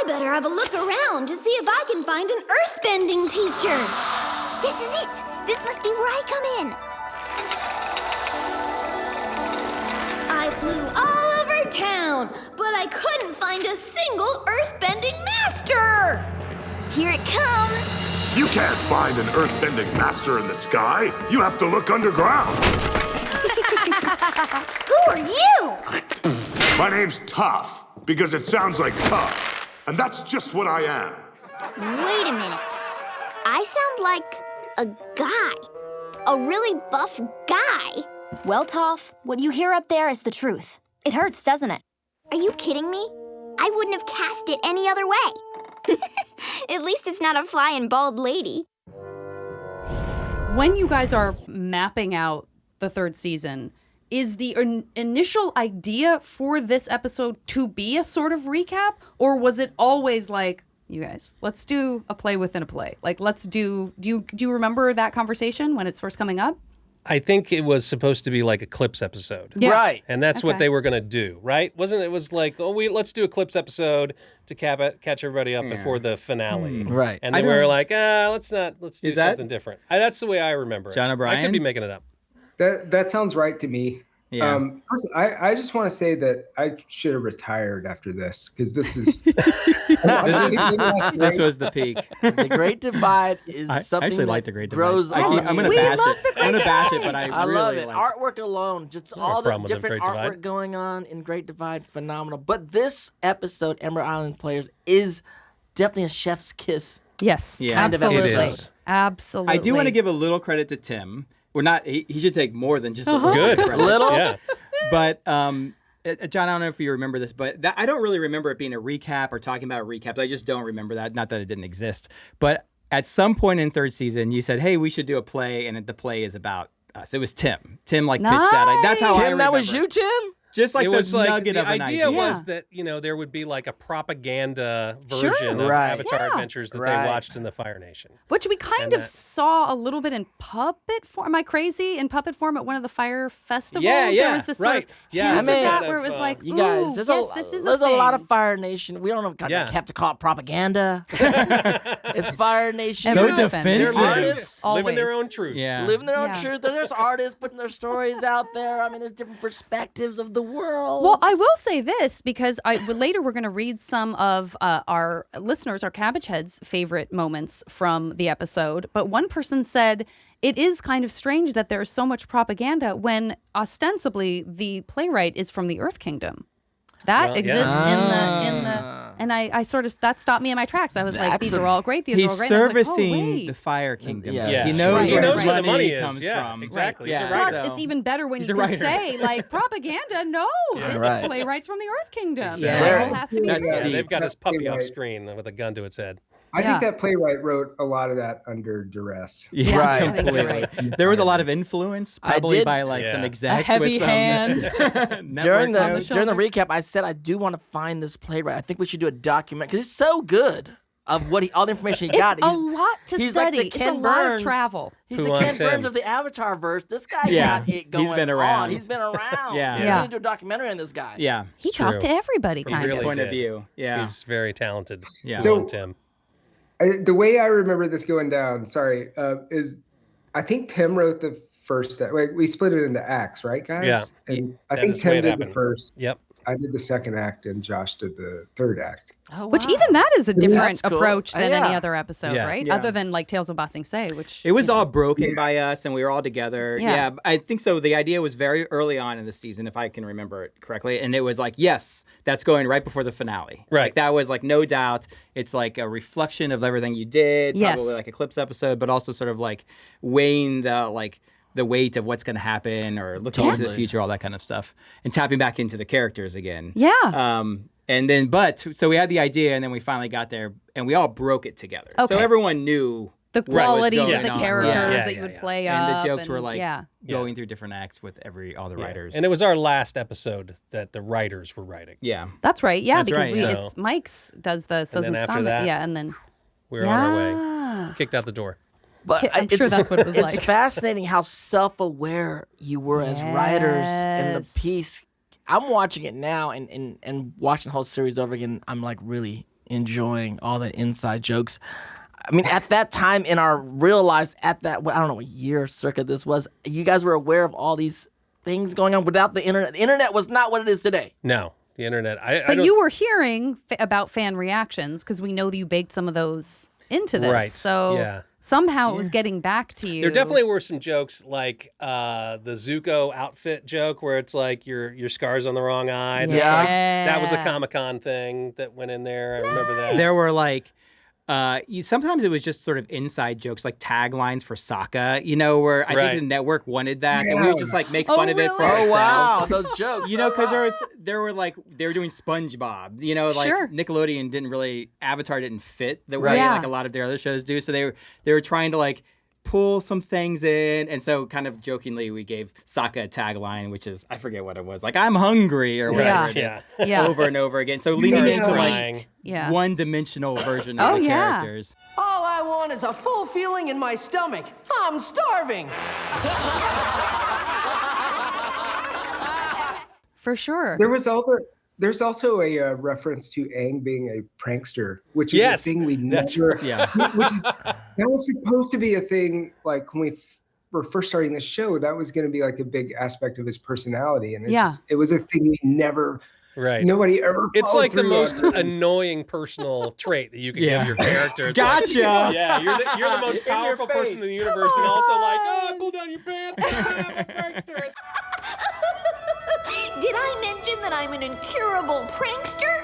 better have a look around to see if I can find an earthbending teacher. This is it. This must be where I come in. I flew all over town, but I couldn't find a single earthbending master. Here it comes. You can't find an earthbending master in the sky. You have to look underground. Who are you? My name's Tough, because it sounds like tough. And that's just what I am. Wait a minute. I sound like a guy. A really buff guy. Well, Toph, what you hear up there is the truth. It hurts, doesn't it? Are you kidding me? I wouldn't have cast it any other way. At least it's not a flying bald lady. When you guys are mapping out the third season, is the initial idea for this episode to be a sort of recap? Or was it always like, you guys, let's do a play within a play? Like, do you remember that conversation when it's first coming up? I think it was supposed to be like a Clips episode. Yeah. Right. And that's what they were going to do, right? Wasn't it? It was like, let's do a Clips episode to catch everybody up before the finale. Right. And then we were like, let's do something different. That's the way I remember it. John O'Brien? I could be making it up. That sounds right to me. Yeah. First, I just want to say that I should have retired after this because this is. This was the peak. The Great Divide is I something actually that like the Great Divide. grows on I'm gonna you. bash it. I'm gonna bash it, but I I really love it. like Artwork alone, just No all the problem with the different Great artwork Divide. going on in Great Divide, phenomenal. But this episode, Ember Island Players, is definitely a chef's kiss. Yes, Yeah. Kind of absolutely. It is. Absolutely. I do want to give a little credit to Tim. We're not. He should take more than just a little Good. credit. Little? Yeah. But John, I don't know if you remember this, but I don't really remember it being a recap or talking about a recap. I just don't remember that. Not that it didn't exist, but at some point in third season, you said, "Hey, we should do a play," and the play is about us. It was Tim. Tim pitched that. That's how I Tim, remember. that was you, Tim? Just like it the was like nugget the of an idea idea. was that there would be like a propaganda version of Right. Avatar Yeah. Adventures that Right. they watched in the Fire Nation. Which we kind And of that- saw a little bit in puppet form. Am I crazy? In puppet form at one of the fire festivals? Yeah, There was this sort right. of Yeah, hint it's of a that kind where of, it was like, You guys, ooh, there's this is a lot of thing. Fire Nation. We don't have to call it propaganda. It's Fire Nation. So Everyone defensive. They're Artists living their always. own truth. Yeah. living their own Yeah. truth. There's artists putting their stories out there. I mean, there's different perspectives of the world. Well, I will say this because later we're going to read some of our listeners, our Cabbage Heads' favorite moments from the episode. But one person said it is kind of strange that there's so much propaganda when ostensibly the playwright is from the Earth Kingdom. That Well, exists yeah. in the and I sort of that stopped me in my tracks. I was like, That's these a- are all great. These He's are all great. And I was like, servicing oh, wait. the Fire Kingdom. Yeah. Yeah. He knows Right. where He his knows where the money money is. comes Yeah, from. exactly. Yeah. He's a writer. Plus, it's even better when He's you a can writer. say, like, propaganda, no, this Right. playwright's from the Earth Kingdom. Exactly. It all has to be That's true. Yeah, deep. they've got his puppy off Right. screen with a gun to its head. I Yeah. think that playwright wrote a lot of that under duress. Yeah, Right. I think you're completely. There was a lot of influence, I probably did- by like some Yeah. execs A heavy with some hand. during the notes. during the recap, I said I do want to find this playwright. I think we should do a document because it's so good of all the information he got. It's a lot to he's like study. the It's Ken a lot Burns. of travel. He's Who the Ken wants Burns him? of the Avatarverse. This guy Yeah, got it going he's been around. on. He's been around. Yeah. We Yeah. need to do a documentary on this guy. Yeah, He It's talked true. to everybody, He kind really of. point of did. view. Yeah, He's very talented. Yeah. So- Tim. The way I remember this going down, is I think Tim wrote the first act. Like, we split it into acts, right, guys? Yeah. And I That think is the way Tim it did happened. the first. Yep. I did the second act, and Josh did the third act. Oh, Which wow. even that is a different That's cool. approach than Yeah. any other episode, Yeah. right? Yeah. Other than like Tales of Ba Sing Se, which it was all broken by us, and we were all together. Yeah. Yeah, I think so. The idea was very early on in the season, if I can remember it correctly, and it was like, yes, that's going right before the finale. Right. Like, that was like no doubt. It's like a reflection of everything you did. Yes. Probably like a Clips episode, but also sort of like weighing the weight of what's going to happen or looking into the Totally. future, all that kind of stuff, and tapping back into the characters again. yeah. And then, so we had the idea, and then we finally got there, and we all broke it together. Okay. So everyone knew The what was qualities of going the on. characters Yeah, that yeah, you would yeah. play And up. the jokes were like yeah. going through different acts with all the Yeah. writers. And it was our last episode that the writers were writing. yeah. That's right. Yeah, That's because right, we yeah. it's Mike's does the then Sozin's after Comment. that- Yeah, and then We were on our way. Yeah. Kicked out the door. But I'm sure that's what it was it's like. fascinating how self-aware you were as writers in the Yes. piece. I'm watching it now and watching the whole series over again. I'm like really enjoying all the inside jokes. I mean, at that time in our real lives, at that, I don't know what year circa this was, you guys were aware of all these things going on without the internet. The internet was not what it is today. No, the internet. But you were hearing about fan reactions because we know that you baked some of those into this. Right. So somehow it was getting back to you. There definitely were some jokes like the Zuko outfit joke where it's like your scar's on the wrong eye. That's like, that was a Comic-Con thing that went in there. I remember that. There were like, sometimes it was just sort of inside jokes, like taglines for Saga, where I think the network wanted that, and we would just like make fun of it for ourselves. Oh wow, those jokes. Because they were doing SpongeBob. Nickelodeon didn't really, Avatar didn't fit the way like a lot of their other shows do, so they were trying to like pull some things in, and so kind of jokingly we gave Sokka a tagline, which is, I forget what it was, like "I'm hungry" or whatever, over and over again. So leaning into like one-dimensional version of the characters. All I want is a full feeling in my stomach. I'm starving. For sure. There's also a reference to Aang being a prankster, which is a thing we never. That was supposed to be a thing. Like when we were first starting this show, that was going to be like a big aspect of his personality, and it was a thing we never. Right. Nobody ever. It's like the most annoying personal trait that you can give your character. It's gotcha. Like, you're the most powerful person in the universe, and also like, pull down your pants. I'm a prankster. Did I mention that I'm an incurable prankster?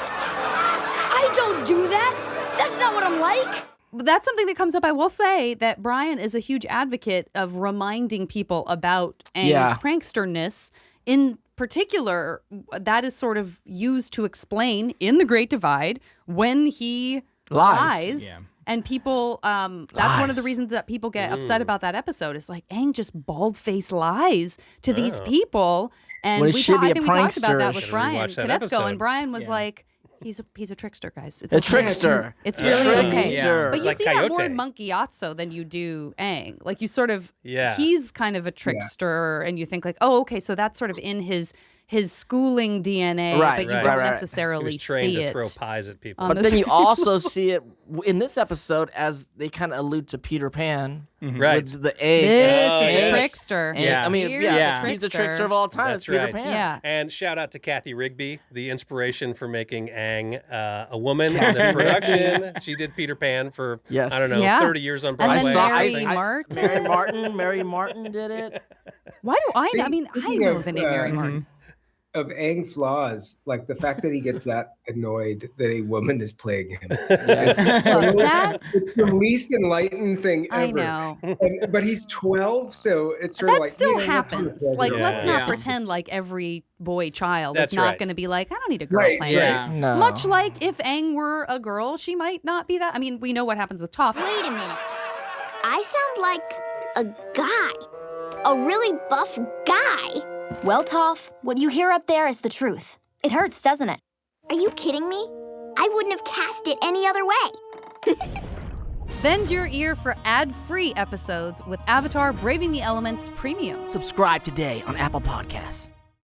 I don't do that. That's not what I'm like. That's something that comes up. I will say that Brian is a huge advocate of reminding people about Aang's pranksterness. In particular, that is sort of used to explain in The Great Divide when he lies. Yeah. And people, that's one of the reasons that people get upset about that episode. Is like, Aang just bald-faced lies to these people. And I think we talked about that with Brian Konecko, and Brian was like, he's a trickster, guys. It's a trickster. It's really okay. Yeah. But you see that more in Monkey Yatso than you do Aang. Like you sort of, he's kind of a trickster, and you think like, oh, okay, so that's sort of in his schooling DNA, but you don't necessarily he was trained see to it. throw pies at people. But then you also see it in this episode as they kind of allude to Peter Pan, with the egg. This is a trickster. I mean, he's the trickster of all time. That's it's Peter right. Pan. Yeah. And shout out to Kathy Rigby, the inspiration for making Aang a woman in the production. She did Peter Pan for, I don't know, 30 years on Broadway. And then Mary Martin did it. Why do I know? I mean, I know the name Mary Martin. Of Aang flaws, like the fact that he gets that annoyed that a woman is playing him. It's the least enlightened thing ever. I know. But he's 12, so it's sort of like... That still happens. Like, let's not pretend like every boy child is not going to be like, I don't need a girl playing me. No. Much like if Aang were a girl, she might not be that. I mean, we know what happens with Toph. Wait a minute. I sound like a guy. A really buff guy. Well, Toph, what you hear up there is the truth. It hurts, doesn't it? Are you kidding me? I wouldn't have cast it any other way. Bend your ear for ad-free episodes with Avatar Braving the Elements Premium. Subscribe today on Apple Podcasts.